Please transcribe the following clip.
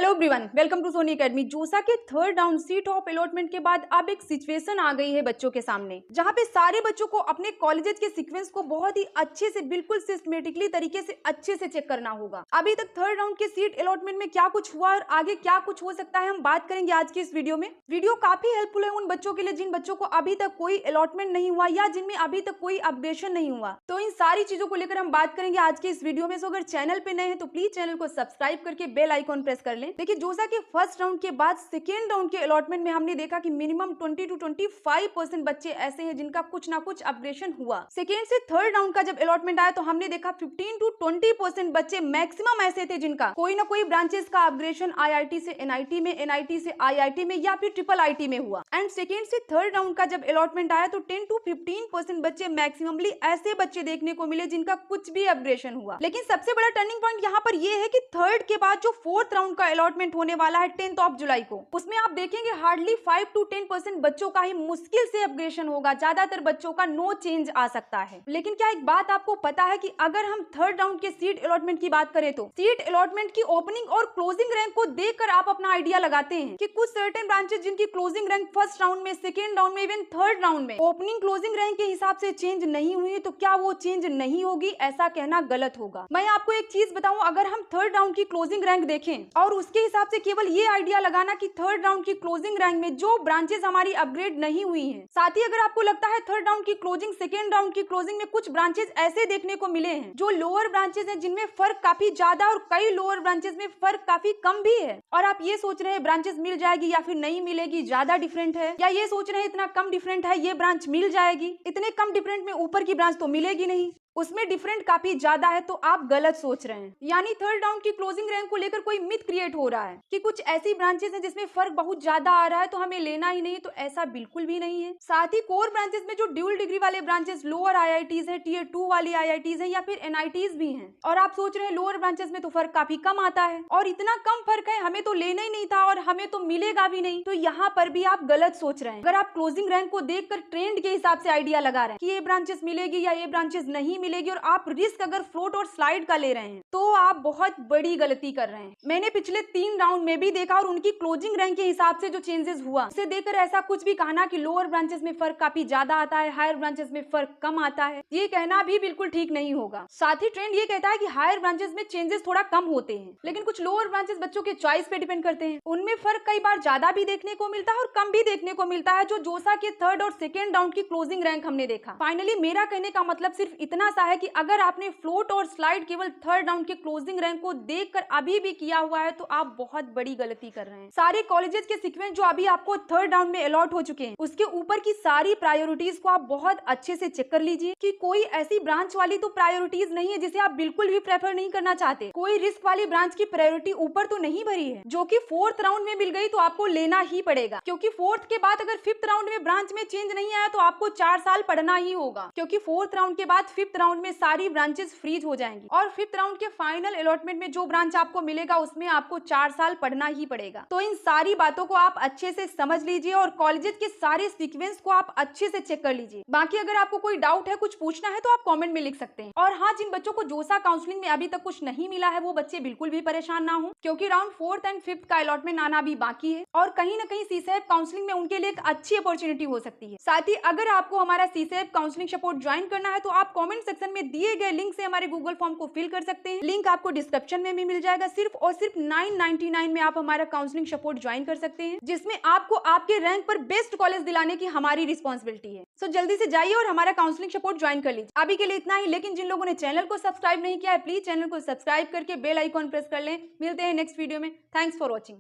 Hello everyone, welcome to Sony academy. JoSAA के third round seat of allotment के बाद अब एक सिचुएशन आ गई है बच्चों के सामने, जहां पे सारे बच्चों को अपने कॉलेजेस के सीक्वेंस को बहुत ही अच्छे से, बिल्कुल सिस्टमेटिकली तरीके से अच्छे से चेक करना होगा। अभी तक थर्ड राउंड के सीट अलॉटमेंट में क्या कुछ हुआ और आगे क्या कुछ हो सकता है, हम बात करेंगे आज की इस वीडियो में। वीडियो काफी हेल्पफुल है उन बच्चों के लिए जिन बच्चों को अभी तक कोई अलॉटमेंट नहीं हुआ या जिनमें अभी तक कोई अपडेशन नहीं हुआ। तो इन सारी चीजों को लेकर हम बात करेंगे आज के इस वीडियो में। सो अगर चैनल पे नए हैं तो प्लीज चैनल को सब्सक्राइब करके बेल आइकॉन प्रेस कर लें। देखिए, जोसा के फर्स्ट राउंड के बाद सेकेंड राउंड के अलॉटमेंट में हमने देखा कि मिनिमम 20 to 25% बच्चे ऐसे हैं जिनका कुछ ना कुछ अपग्रेडेशन हुआ। सेकेंड से थर्ड राउंड का जब अलॉटमेंट आया तो हमने देखा 15 to 20% बच्चे मैक्सिमम ऐसे थे जिनका कोई ना कोई ब्रांचेस का अपग्रेडेशन आईआईटी से एनआईटी में, एनआईटी से आईआईटी में या फिर ट्रिपल आईटी में हुआ। एंड सेकेंड से थर्ड राउंड का जब अलॉटमेंट आया तो 10 to 15% बच्चे मैक्सिममली ऐसे बच्चे देखने को मिले जिनका कुछ भी अपग्रेडेशन हुआ। लेकिन सबसे बड़ा टर्निंग पॉइंट यहाँ पर यह है कि थर्ड के बाद जो फोर्थ राउंड का अलॉटमेंट होने वाला है 10 जुलाई को, उसमें आप देखेंगे हार्डली 5 to 10% बच्चों का ही मुश्किल से अपग्रेडेशन होगा। ज्यादातर बच्चों का नो चेंज आ सकता है। लेकिन क्या एक बात आपको पता है कि अगर हम थर्ड राउंड के सीट अलॉटमेंट की बात करें तो सीट अलॉटमेंट की ओपनिंग और क्लोजिंग रैंक को देखकर आप अपना आइडिया लगाते हैं कि कुछ सर्टेन ब्रांचेस जिनकी क्लोजिंग रैंक फर्स्ट राउंड में, सेकेंड राउंड में, इवन थर्ड राउंड में ओपनिंग क्लोजिंग रैंक के हिसाब से चेंज नहीं हुई है, तो क्या वो चेंज नहीं होगी? ऐसा कहना गलत होगा। मैं आपको एक चीज बताऊं, अगर हम थर्ड राउंड की क्लोजिंग रैंक देखें और उसके हिसाब से केवल ये आइडिया लगाना कि थर्ड राउंड की क्लोजिंग रैंक में जो ब्रांचेस हमारी अपग्रेड नहीं हुई हैं, साथ ही अगर आपको लगता है थर्ड राउंड की क्लोजिंग, सेकेंड राउंड की क्लोजिंग में कुछ ब्रांचेस ऐसे देखने को मिले हैं जो लोअर ब्रांचेस हैं जिनमें फर्क काफी ज्यादा और कई लोअर ब्रांचेस में फर्क काफी कम भी है, और आप ये सोच रहे हैं ब्रांचेस मिल जाएगी या फिर नहीं मिलेगी, ज्यादा डिफरेंट है, या ये सोच रहे हैं इतना कम डिफरेंट है ये ब्रांच मिल जाएगी, इतने कम डिफरेंट में ऊपर की ब्रांच तो मिलेगी नहीं, उसमें डिफरेंट काफी ज्यादा है, तो आप गलत सोच रहे हैं। यानी थर्ड राउंड की क्लोजिंग रैंक को लेकर कोई मिथ क्रिएट हो रहा है कि कुछ ऐसी ब्रांचेस हैं जिसमें फर्क बहुत ज्यादा आ रहा है तो हमें लेना ही नहीं, तो ऐसा बिल्कुल भी नहीं है। साथ ही कोर ब्रांचेस में जो ड्यूल डिग्री वाले ब्रांचेस, लोअर आईआईटीज है, टीयर 2 वाली आईआईटीज है या फिर एनआईटीज भी हैं, और आप सोच रहे हैं लोअर ब्रांचेस में तो फर्क काफी कम आता है और इतना कम फर्क है, हमें तो लेना ही नहीं था और हमें तो मिलेगा भी नहीं, तो यहाँ पर भी आप गलत सोच रहे हैं। अगर आप क्लोजिंग रैंक को देखकर ट्रेंड के हिसाब से आइडिया लगा रहे हैं कि ये ब्रांचेस मिलेगी या ये ब्रांचेस नहीं मिलेगी और आप रिस्क अगर फ्लोट और स्लाइड का ले रहे हैं, तो आप बहुत बड़ी गलती कर रहे हैं। मैंने पिछले 3 राउंड में भी देखा और उनकी क्लोजिंग रैंक के हिसाब से जो चेंजेस हुआ, उसे देखकर ऐसा कुछ भी कहना कि लोअर ब्रांचेस में फर्क काफी ज्यादा आता है, हायर ब्रांचेस में फर्क कम आता है, ये कहना भी बिल्कुल ठीक नहीं होगा। साथ ही ट्रेंड ये कहता है कि हायर ब्रांचेस में चेंजेस थोड़ा कम होते हैं, लेकिन कुछ लोअर ब्रांचेस बच्चों के चॉइस पे डिपेंड करते हैं, उनमें फर्क कई बार ज्यादा भी देखने को मिलता है और कम भी देखने को मिलता है, जो जोसा के थर्ड और सेकेंड राउंड की क्लोजिंग रैंक हमने देखा। फाइनली मेरा कहने का मतलब सिर्फ इतना सा है कि अगर आपने फ्लोट और स्लाइड केवल थर्ड राउंड के क्लोजिंग रैंक को देखकर अभी भी किया हुआ है, तो आप बहुत बड़ी गलती कर रहे हैं। सारे कॉलेजेस के सीक्वेंस जो अभी आपको थर्ड राउंड में अलॉट हो चुके हैं, उसके ऊपर की सारी प्रायोरिटीज को आप बहुत अच्छे से चेक कर लीजिए कि कोई ऐसी ब्रांच वाली तो प्रायोरिटीज नहीं है जिसे आप बिल्कुल भी प्रेफर नहीं करना चाहते, कोई रिस्क वाली ब्रांच की प्रायोरिटी ऊपर तो नहीं भरी है जो कि फोर्थ राउंड में मिल गई तो आपको लेना ही पड़ेगा, क्योंकि फोर्थ के बाद अगर फिफ्थ राउंड में ब्रांच में चेंज नहीं आया तो आपको 4 साल पढ़ना ही होगा, क्योंकि फोर्थ राउंड के बाद फिफ्थ राउंड में सारी ब्रांचेस फ्रीज हो जाएंगी और फिफ्थ राउंड के फाइनल अलॉटमेंट में जो ब्रांच आपको मिलेगा उसमें आपको 4 साल पढ़ना ही पड़ेगा। तो इन सारी बातों को आप अच्छे से समझ लीजिए और कॉलेजेस के सारे सीक्वेंस को आप अच्छे से चेक कर लीजिए। बाकी अगर आपको कोई डाउट है, कुछ पूछना है, तो आप कमेंट में लिख सकते हैं। और हाँ, जिन बच्चों को जोसा काउंसलिंग में अभी तक कुछ नहीं मिला है वो बच्चे बिल्कुल भी परेशान ना हो, क्योंकि राउंड 4th एंड 5th का अलॉटमेंट आना भी बाकी है और कहीं ना कहीं सीसैप काउंसलिंग में उनके लिए एक अच्छी अपॉर्चुनिटी हो सकती है। साथ ही अगर आपको हमारा सीसैप काउंसलिंग सपोर्ट ज्वाइन करना है तो आप कॉमेंट सेक्शन में दिए गए लिंक से हमारे गूगल फॉर्म को फिल कर सकते हैं। लिंक आपको डिस्क्रिप्शन में भी मिल जाएगा। सिर्फ और सिर्फ 999 में आप हमारा काउंसलिंग सपोर्ट ज्वाइन कर सकते हैं, जिसमें आपको आपके रैंक पर बेस्ट कॉलेज दिलाने की हमारी रिस्पॉन्सिबिलिटी है। सो जल्दी से जाइए और हमारा काउंसलिंग सपोर्ट ज्वाइन कर लीजिए। अभी के लिए इतना ही, लेकिन जिन लोगों ने चैनल को सब्सक्राइब नहीं किया है, प्लीज चैनल को सब्सक्राइब करके बेल आइकॉन प्रेस कर लें। मिलते हैं नेक्स्ट वीडियो में। Thanks for watching.